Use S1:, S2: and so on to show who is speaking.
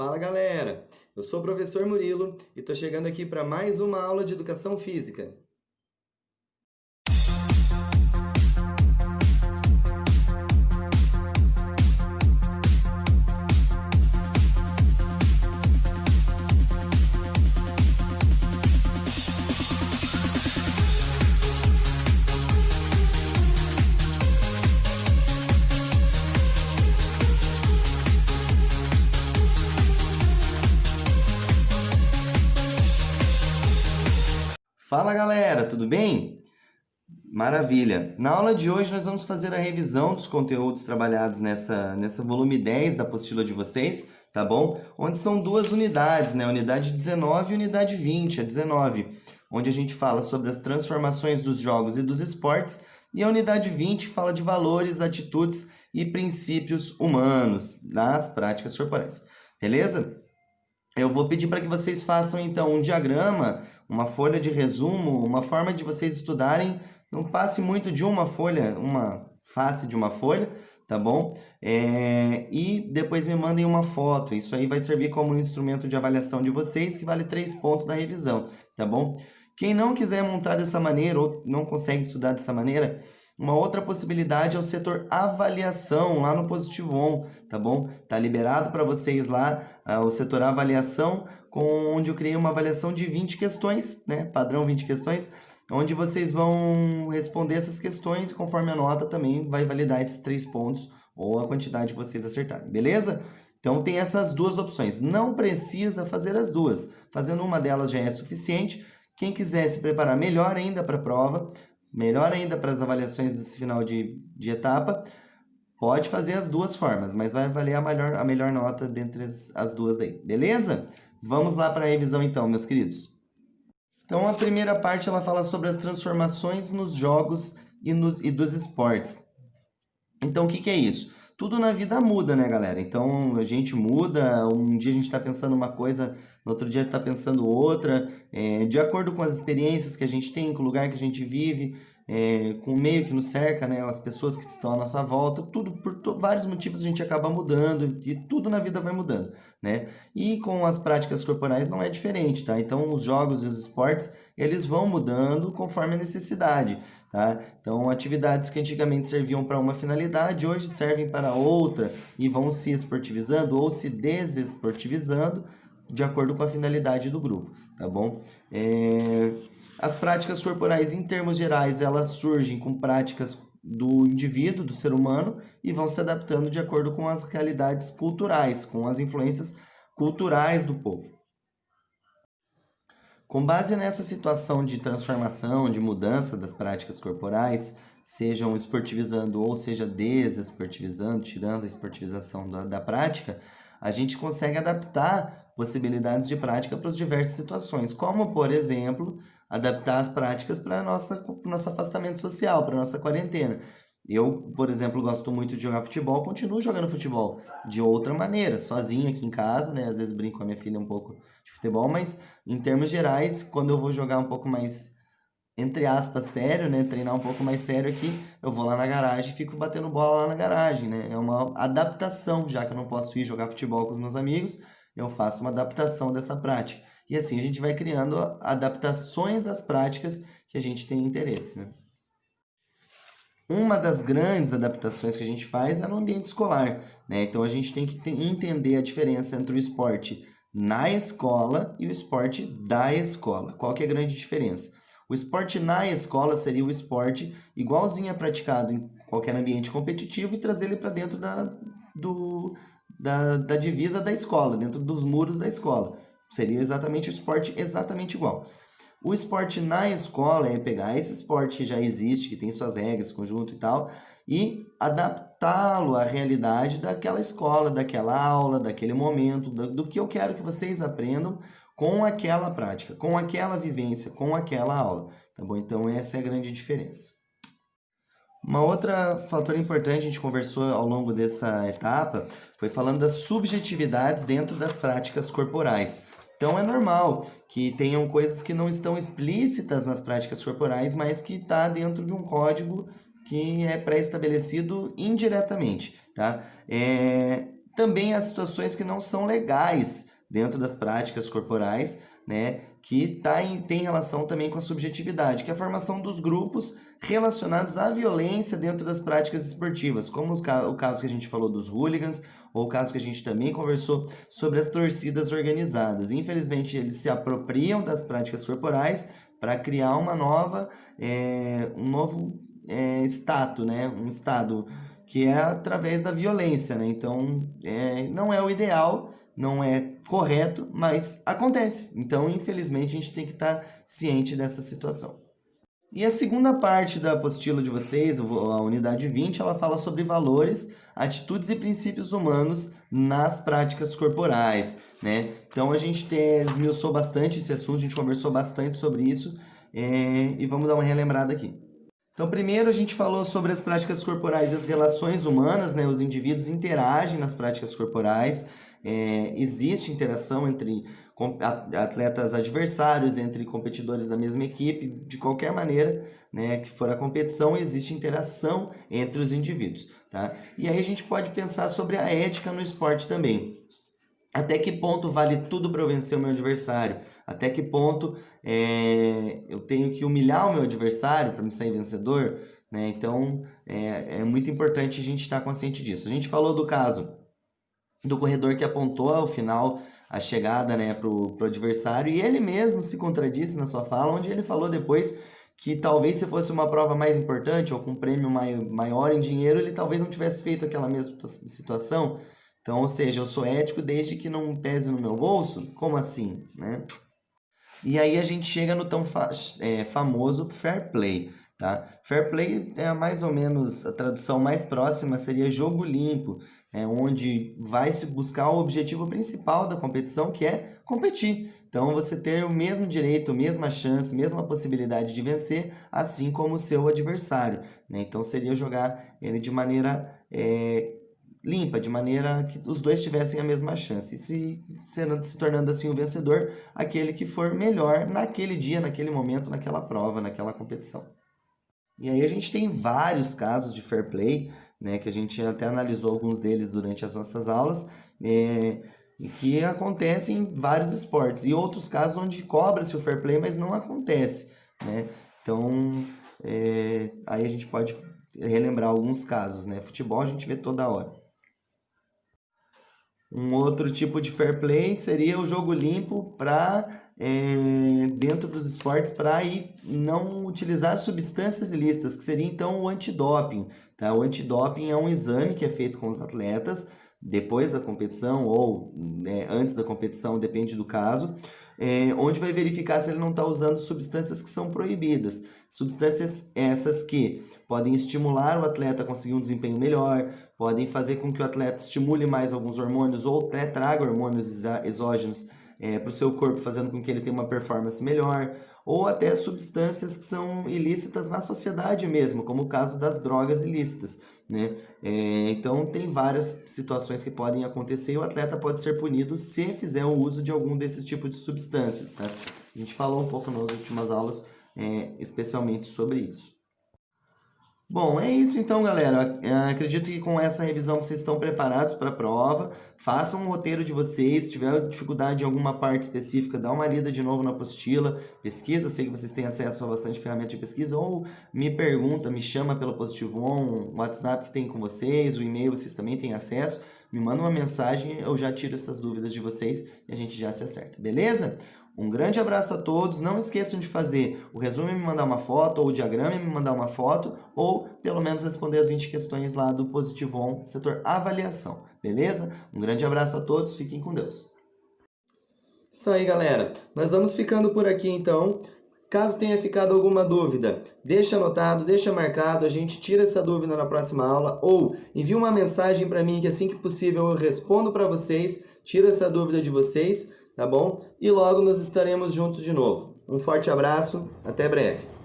S1: Fala galera, eu sou o professor Murilo e estou chegando aqui para mais uma aula de educação física. Fala galera, tudo bem? Maravilha! Na aula de hoje nós vamos fazer a revisão dos conteúdos trabalhados nessa volume 10 da apostila de vocês, tá bom? Onde são duas unidades, né? Unidade 19 e unidade 20, a 19, onde a gente fala sobre as transformações dos jogos e dos esportes, e a unidade 20 fala de valores, atitudes e princípios humanos nas práticas corporais, beleza? Eu vou pedir para que vocês façam então um diagrama, uma folha de resumo, uma forma de vocês estudarem. Não passe muito de uma folha, uma face de uma folha, tá bom? E depois me mandem uma foto. Isso aí vai servir como um instrumento de avaliação de vocês, que vale 3 pontos na revisão, tá bom? Quem não quiser montar dessa maneira ou não consegue estudar dessa maneira, uma outra possibilidade é o setor avaliação lá no Positivo On, tá bom? Tá liberado para vocês lá o setor avaliação, onde eu criei uma avaliação de 20 questões, né? Padrão 20 questões, onde vocês vão responder essas questões e conforme a nota também vai validar esses 3 pontos ou a quantidade que vocês acertarem, beleza? Então tem essas duas opções. Não precisa fazer as duas. Fazendo uma delas já é suficiente. Quem quiser se preparar melhor ainda para a prova, melhor ainda para as avaliações desse final de etapa, pode fazer as duas formas, mas vai valer a melhor nota dentre as duas daí, beleza? Vamos lá para a revisão então, meus queridos. Então a primeira parte ela fala sobre as transformações nos jogos e dos esportes. Então o que é isso? Tudo na vida muda, né, galera? Então a gente muda, um dia a gente está pensando uma coisa, no outro dia está pensando outra, de acordo com as experiências que a gente tem, com o lugar que a gente vive, com o meio que nos cerca, né, as pessoas que estão à nossa volta, tudo vários motivos a gente acaba mudando e tudo na vida vai mudando, né? E com as práticas corporais não é diferente, tá? Então os jogos e os esportes, eles vão mudando conforme a necessidade. Tá? Então, atividades que antigamente serviam para uma finalidade, hoje servem para outra e vão se esportivizando ou se desesportivizando de acordo com a finalidade do grupo, tá bom? As práticas corporais, em termos gerais, elas surgem com práticas do indivíduo, do ser humano, e vão se adaptando de acordo com as realidades culturais, com as influências culturais do povo. Com base nessa situação de transformação, de mudança das práticas corporais, sejam esportivizando ou seja desesportivizando, tirando a esportivização da prática, a gente consegue adaptar possibilidades de prática para as diversas situações, como, por exemplo, adaptar as práticas para o nosso afastamento social, para a nossa quarentena. Eu, por exemplo, gosto muito de jogar futebol, continuo jogando futebol de outra maneira, sozinho aqui em casa, né? Às vezes brinco com a minha filha um pouco de futebol, mas em termos gerais, quando eu vou jogar um pouco mais, entre aspas, sério, né? Treinar um pouco mais sério aqui, eu vou lá na garagem e fico batendo bola lá na garagem, né? É uma adaptação, já que eu não posso ir jogar futebol com os meus amigos, eu faço uma adaptação dessa prática. E assim a gente vai criando adaptações das práticas que a gente tem interesse, né? Uma das grandes adaptações que a gente faz é no ambiente escolar, né? Então a gente tem que entender a diferença entre o esporte na escola e o esporte da escola. Qual que é a grande diferença? O esporte na escola seria o esporte igualzinho a praticado em qualquer ambiente competitivo e trazer ele para dentro da divisa da escola, dentro dos muros da escola. Seria exatamente o esporte exatamente igual. O esporte na escola é pegar esse esporte que já existe, que tem suas regras, conjunto e tal, e adaptá-lo à realidade daquela escola, daquela aula, daquele momento, do que eu quero que vocês aprendam com aquela prática, com aquela vivência, com aquela aula, tá bom? Então essa é a grande diferença. Uma outra fator importante, a gente conversou ao longo dessa etapa, foi falando das subjetividades dentro das práticas corporais. Então é normal que tenham coisas que não estão explícitas nas práticas corporais, mas que está dentro de um código que é pré-estabelecido indiretamente, tá? também há situações que não são legais dentro das práticas corporais, né, que tem relação também com a subjetividade, que é a formação dos grupos relacionados à violência dentro das práticas esportivas, como o caso que a gente falou dos hooligans, ou o caso que a gente também conversou sobre as torcidas organizadas. Infelizmente, eles se apropriam das práticas corporais para criar um novo status, né, um estado que é através da violência, né? Então, não é o ideal, não é correto, mas acontece. Então, infelizmente, a gente tem que estar ciente dessa situação. E a segunda parte da apostila de vocês, a unidade 20, ela fala sobre valores, atitudes e princípios humanos nas práticas corporais, né? Então, a gente esmiuçou bastante esse assunto, a gente conversou bastante sobre isso, e vamos dar uma relembrada aqui. Então, primeiro a gente falou sobre as práticas corporais e as relações humanas, né? Os indivíduos interagem nas práticas corporais, existe interação entre atletas adversários, entre competidores da mesma equipe, de qualquer maneira, né, que for a competição, existe interação entre os indivíduos, tá? E aí a gente pode pensar sobre a ética no esporte também. Até que ponto vale tudo para eu vencer o meu adversário? Até que ponto eu tenho que humilhar o meu adversário para me sair vencedor? Né? Então, é muito importante a gente estar consciente disso. A gente falou do caso do corredor que apontou ao final a chegada, né, para o adversário, e ele mesmo se contradisse na sua fala, onde ele falou depois que talvez se fosse uma prova mais importante ou com um prêmio maior em dinheiro, ele talvez não tivesse feito aquela mesma situação. Então, ou seja, eu sou ético desde que não pese no meu bolso? Como assim, né? E aí a gente chega no tão famoso fair play, tá? Fair play é mais ou menos, a tradução mais próxima seria jogo limpo, onde vai se buscar o objetivo principal da competição, que é competir. Então, você ter o mesmo direito, a mesma chance, mesma possibilidade de vencer, assim como o seu adversário, né? Então, seria jogar ele de maneira limpa, de maneira que os dois tivessem a mesma chance. E se tornando assim o vencedor, aquele que for melhor naquele dia, naquele momento, naquela prova, naquela competição. E aí a gente tem vários casos de fair play, né, que a gente até analisou alguns deles durante as nossas aulas, e que acontecem em vários esportes. E outros casos onde cobra-se o fair play, mas não acontece, né? Então, aí a gente pode relembrar alguns casos, né? Futebol a gente vê toda hora. Um outro tipo de fair play seria o jogo limpo para dentro dos esportes para não utilizar substâncias ilícitas, que seria então o antidoping. Tá? O antidoping é um exame que é feito com os atletas depois da competição ou antes da competição, depende do caso, onde vai verificar se ele não está usando substâncias que são proibidas. Substâncias essas que podem estimular o atleta a conseguir um desempenho melhor, podem fazer com que o atleta estimule mais alguns hormônios ou até traga hormônios exógenos para o seu corpo, fazendo com que ele tenha uma performance melhor, ou até substâncias que são ilícitas na sociedade mesmo, como o caso das drogas ilícitas, né? Então, tem várias situações que podem acontecer e o atleta pode ser punido se fizer o uso de algum desses tipos de substâncias, tá? A gente falou um pouco nas últimas aulas, especialmente sobre isso. Bom, é isso então, galera. Acredito que com essa revisão vocês estão preparados para a prova. Façam um roteiro de vocês. Se tiver dificuldade em alguma parte específica, dá uma lida de novo na apostila. Pesquisa, sei que vocês têm acesso a bastante ferramenta de pesquisa. Ou me pergunta, me chama pelo Positivo On, o WhatsApp que tem com vocês, o e-mail vocês também têm acesso. Me manda uma mensagem, eu já tiro essas dúvidas de vocês e a gente já se acerta, beleza? Um grande abraço a todos, não esqueçam de fazer o resumo e me mandar uma foto, ou o diagrama e me mandar uma foto, ou pelo menos responder as 20 questões lá do Positivo On, setor avaliação, beleza? Um grande abraço a todos, fiquem com Deus. Isso aí, galera, nós vamos ficando por aqui então. Caso tenha ficado alguma dúvida, deixa anotado, deixa marcado, a gente tira essa dúvida na próxima aula, ou envia uma mensagem para mim que assim que possível eu respondo para vocês, tiro essa dúvida de vocês, tá bom? E logo nós estaremos juntos de novo. Um forte abraço, até breve.